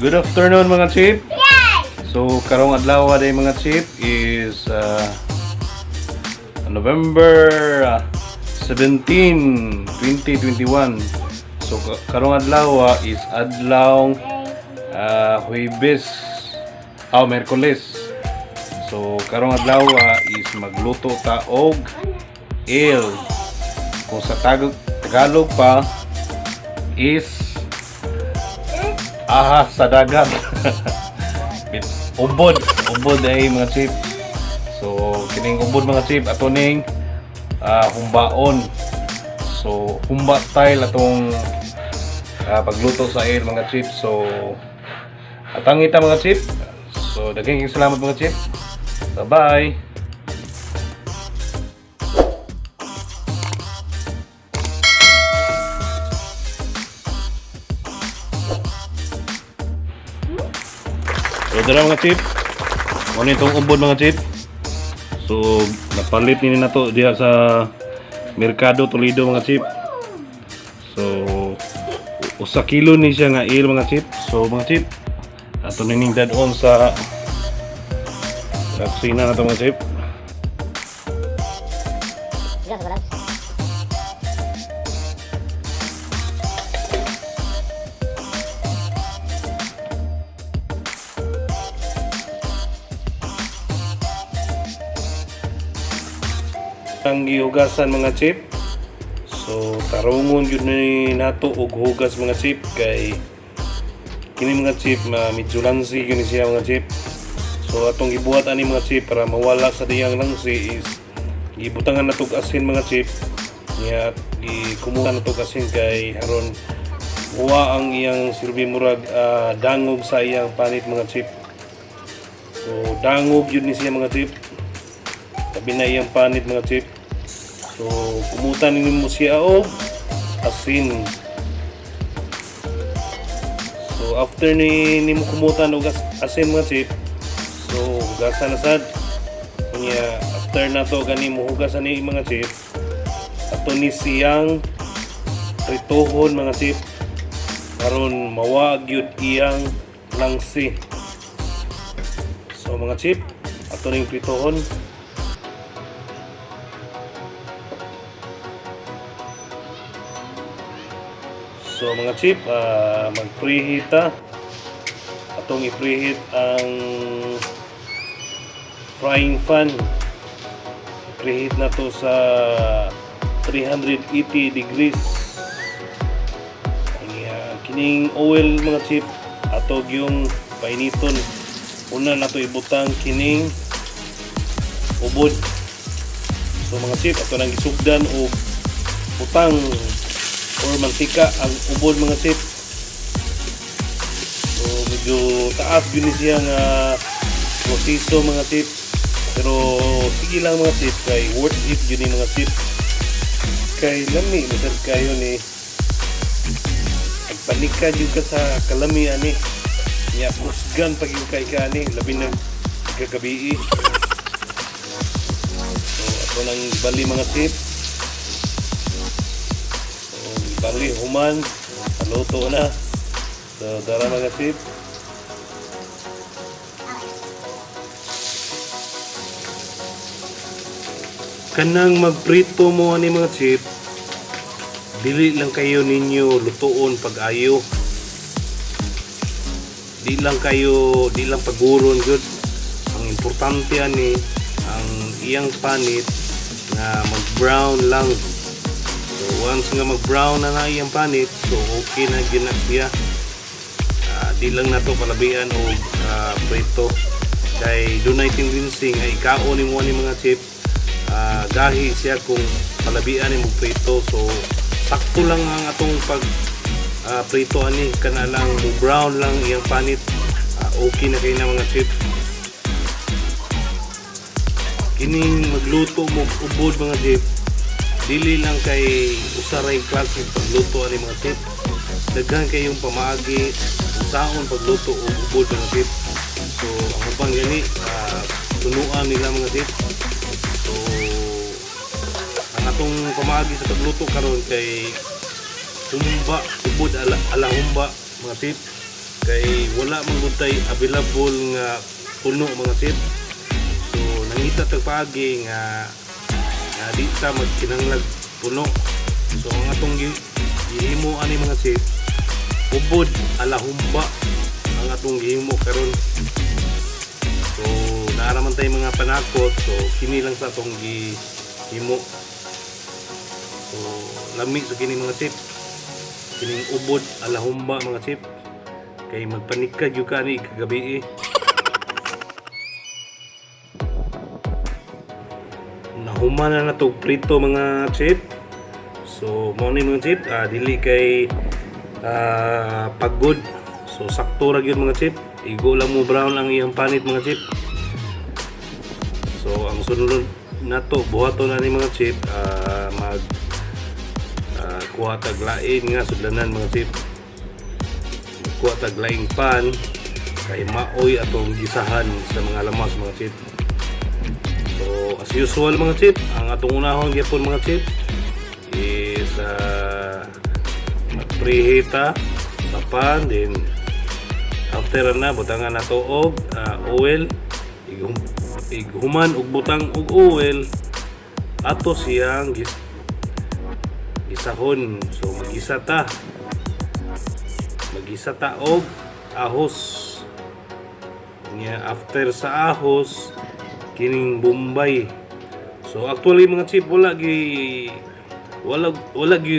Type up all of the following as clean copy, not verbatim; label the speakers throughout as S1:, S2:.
S1: Good afternoon mga chip. So karong adlaw day mga chip is November 17, 2021. So karong adlaw is adlaw Huwebes, Miyerkules. So karong adlaw is magluto ta og ale. Kung sa Tagalog pa is ahas sa dagat. ubod ay mga chip. So kining ubod mga chip ato ning humbaon. So humba style atong pagluto sa ale mga chip. So atang ita mga chip. So daghang salamat mga chip. Bye-bye. So dara mga chip, ano itong ubod mga chip. So napalit nini na to diha sa Mercado Toledo mga chip. So usa kilo ni siya nga ale mga chip. So mga chip, ato nining dadon sa kusina na to mga chip. Ang gihugasan mga chip. So tarungon yun ni nato og hugas mga chip kay kini mga chip medyo lansi yun siya mga chip. So atong gibuhat ani mga chip para mawala sa diyang lansi is gibutangan natog asin mga chip. Nya gikumutan natog asin kay haron huwa ang iyang silbi murag dangog sa iyang panit mga chip. So dangog yun ni siya mga chip. Tabi na iyang panit mga chip. So kumutan nimo siya og asin. So after nimo kumutan og asin mga chip, so hugasan na sad. Kunya after nato gani mo hugasan ni mga chip, ato ni siyang pritohon mga chip karon mawag gyud iyang langsi. So mga chip, ato ning pritohon. So mga chip, mag-preheat atong i-preheat ang frying pan. Preheat na to sa 380 degrees. Kining oil mga chip, atog yung painiton. Una na to ibutang kining ubod. So mga chip, ato nang isugdan o butang or mantika ang ubod mga chip. So medyo taas yun siya nga proseso mga chip, pero sige lang mga chip kay worth it yun mga chip kay lami masad kayo ni agpanika yun ka sa kalami ani niya kusgan pag yung kay ka ani labi na kagabi. So ato nang bali mga chip. Bali human, haluto na. So dara mga chip. Kanang magprito mo ani mga chip, dili lang kayo ninyo lutuon pag-ayo. Di lang paguron jud. Ang importante ani ang iyang panit na mag-brown lang. So once nga mag-brown na iyang panit, so okay na gyud na siya. Di lang nato palabian o prito. Kay dunay tendency nga ikaon nimo ni mga chip. Gahi siya kung palabian nimo prito. So sakto lang ang atong pag prito ani kana lang brown lang iyang panit. Okay na kay na mga chip. Kining magluto mo ubod mga chip, dili lang kay usaray klase pagluto ani mga chip. Daghan kayong pamaagi usaon pagluto o ubod mga chip. So ang upang gani tunuan nila mga chip. So ang atong pamaagi sa pagluto karon kay humba ubod ala humba mga chip. kay wala man gud tay available nga puno mga chip. So nangita tag paagi nga di ta magkinanglag puno. So ang atong gihimo ani mga chip, ubod alahumba ang atong gihimo karon. So naaraman tay mga panakot, so kini lang sa atong gihimo. So lami sa kini mga chip, kining ubod alahumba mga chip, kay magpanikad yung kani kagabi Nahuman na natog prito mga chip. So mo ni mga chip, dili kay pagod. So sakto ra gyud mga chip. Igo lang mo brown ang iyang panit mga chip. So ang sunod nato buhaton na ni mga chip, mag kuha tag lain nga sudlanan mga chip. Kuha tag laing pan kay maoy atong gisahan sa mga lamas mga chip. So as usual mga chip, ang atong unahon gyapon mga chip is mag-preheat sa pan, then after na butangan nato og oil, ighuman og butang og oil ato siyang gisahon. So magisa ta og ahos niya. After sa ahos kining bombay. So actually mga chip, wala gi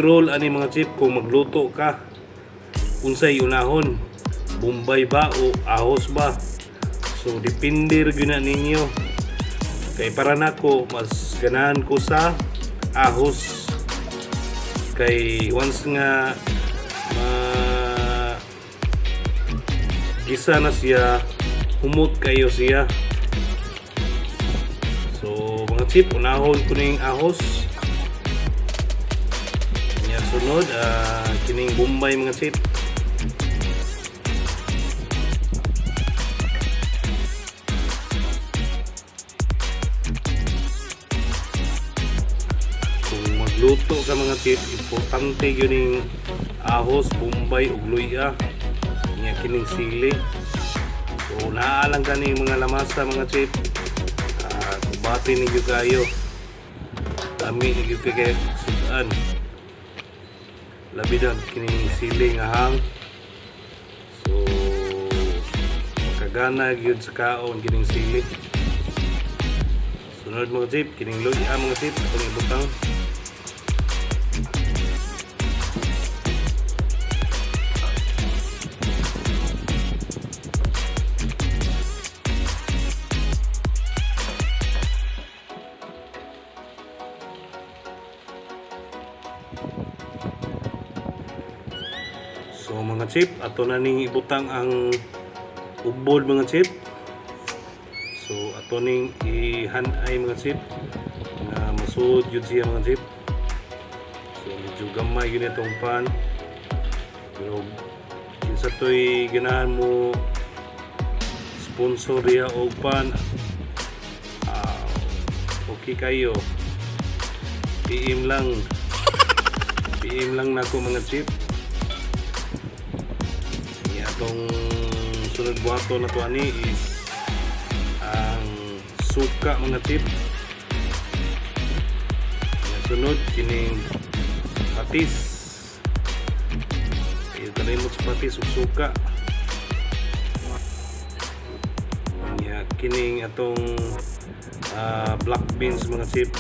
S1: roll ani mga chip kung magluto ka unsay unahon, bombay ba o ahos ba. So depende ra gyud na ninyo. Kay para nako mas ganahan ko sa ahos, kay once nga gisa na siya, humot kayo siya. So mga chip, unahon ko ning ahos nya. Sunod kining bombay mga chip. Kung magluto ka mga chip, importante yun yung ahos, bombay ug luya nya kining sili. So naalang ka ning mga lamasa mga chip, kubati ni gyud kayo, kami ni gyud kay sudan, labi na kining sili nga hang. So makagana gyud sa kaon kining sili. Sunod mga chip, kining luya mga chip atong ibutang. So mga chip, ato na ning ibutang ang ubod mga chip. So ato ning ihanay mga chip nga masud yun siya mga chip. So medyo gamay yun itong pan, pero kinsa to'y ganahan mo sponsor ya o pan, okay kayo, PM lang nako mga chip. Itong sunod buhaton na to ani is ang suka mga chip. Sunod kining patis, italimot sa patis ug suka. Kining atong black beans mga chip.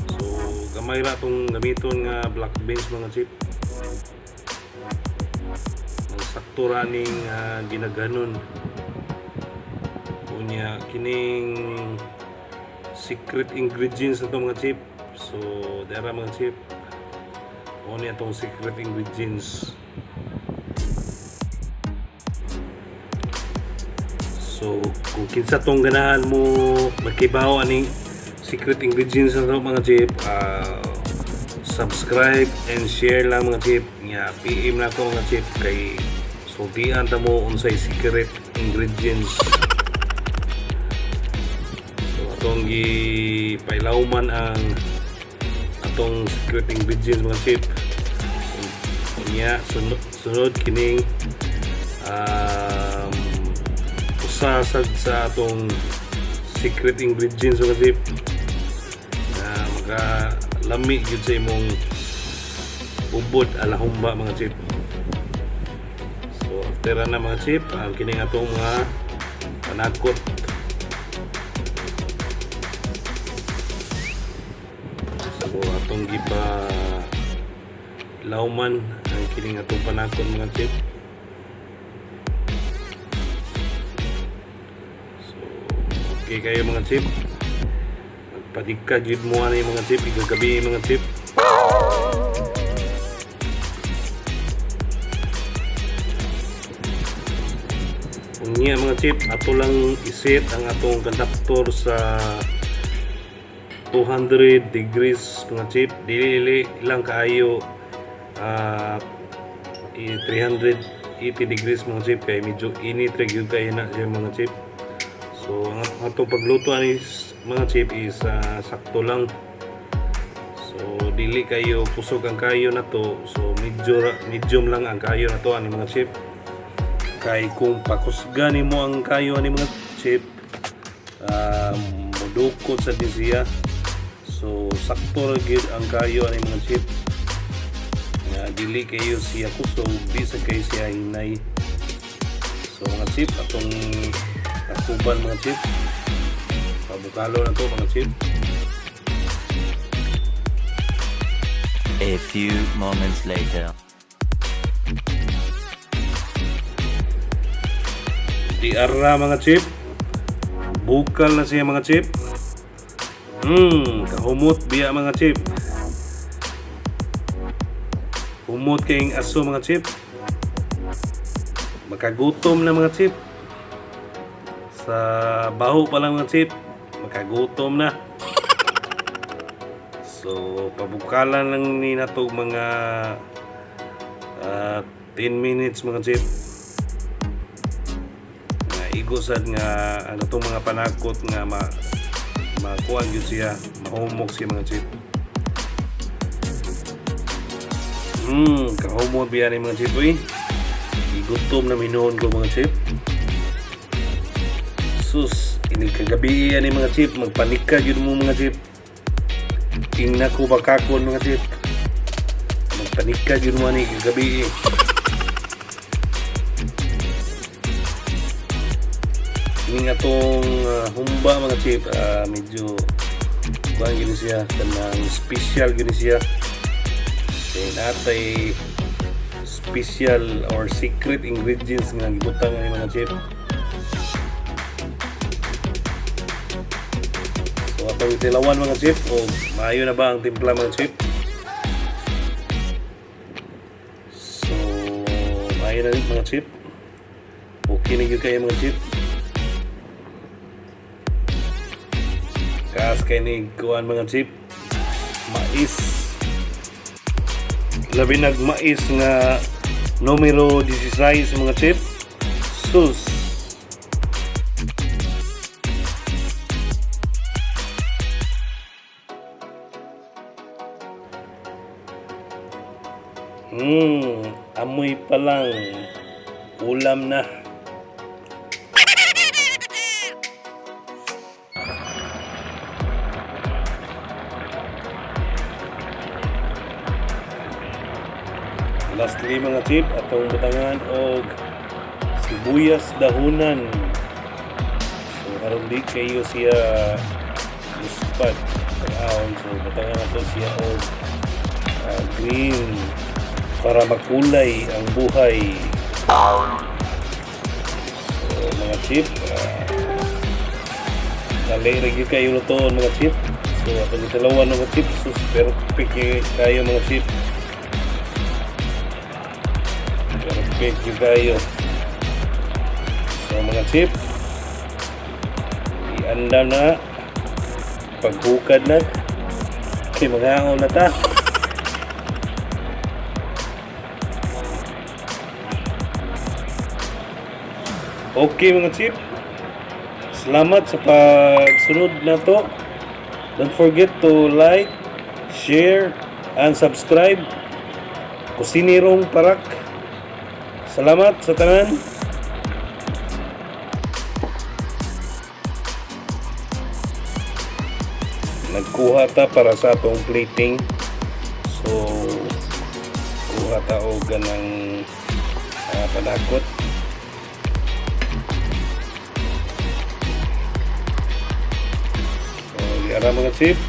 S1: So gamay ra atong gamiton nga black beans mga chip. Sakto raning ginaganon unya kining secret ingredients na to mga chip. So dara mga chip, unya tong secret ingredients. So kung kinsa tong ganahan mo magkibaw aning secret ingredients na to mga chip, subscribe and share lang mga chip nga. PM na ko mga chip kay sultian ta mo unsay secret ingredients. So atong gipailawman ang atong secret ingredients mga chip. Unya sunod kining um, usasad sa atong secret ingredients mga chip na makalami yun sa imong ubod alahumba mga chip. So after na mga chip, ang kining atong mga panakot. So atong gipa lauman ang kining atong panakot mga chip. So okay kayo mga chip, magpadika jud mo ani mga chip, igagabi mga chip. Unya mga chip, ato lang iset ang atong conductor sa 200 degrees mga chip. Dili lang kaayo 380 degrees mga chip, kay medyo init ra gyud kay na siya mga chip. So ang atong pagluto ani mga chip is sakto lang. So dili kayo kusog ang kayo na to. So medium lang ang kayo na to ani mga chip. Kay kung pakusgani mo ang kayo ani mga chip, modukot sa siya. So sakto ra gyud ang kayo ani mga chip. Dili kayo siya kusog, di sa kayo siya hinay. So mga chip, atong nakuban mga chip, pabukalo na to mga chip.
S2: A few moments later.
S1: Di ara mga chip, bukal na siya mga chip. Kahumot biya mga chip. Humot kayong aso mga chip. Makagutom na mga chip. Sa baho pa lang mga chip, makagutom na. So pabukalan lang ni nato mga 10 minutes mga chip. Igusad nga ano tong mga panakot nga makuha gyud siya, mahumok siya mga chip. Kahumot biya ni mga chip uy. Igutom na minuon ko mga chip. Sus, ini kagabi ni mga chip, magpanika gyud mo mga chip. Tingna ko bakakon mga chip. Magpanika gyud mo ni kagabi. Ini nga tong humba mga chip, medyo kuan gini siya, kanang special gini siya. Kaya natay special or secret ingredients nga gibutang ni mga chip. So atong tilawan mga chip, o maayo na ba ang timpla mga chip? So maayo na rin mga chip. Okay na yun kayo mga chip. Kaas kay ni kuan mga chip, mais, labi nag mais nga numero 16 mga chip. Sus, amoy pa lang ulam na. Lastly mga chip, atong butangan og sibuyas dahonan. So aron di kayo siya ispat pag-aon. So butangan nato siya og green para makulay ang buhay. So mga chip, nalay-ragyo kayo lutoon mga chip. So atong italawan mga chip, sus perfect kayo mga chip. Perfect kayo. So mga chip, ianda na, paghukad na, kay maghangaw na ta. Okay mga chip, salamat sa pagsunod na to. Don't forget to like, share, and subscribe. Kusinirong Parak. Salamat sa tanan. kuha ta para sa atong plating. So kuha ta og ganang panakot. So yara mga chip,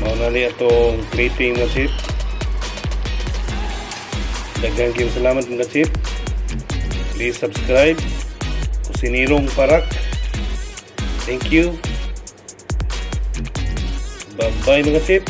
S1: mao na ni atong plating mga chip. Daghang kayong salamat mga chip. Please subscribe. Kusinirong Parak. Thank you. Bye-bye mga chip.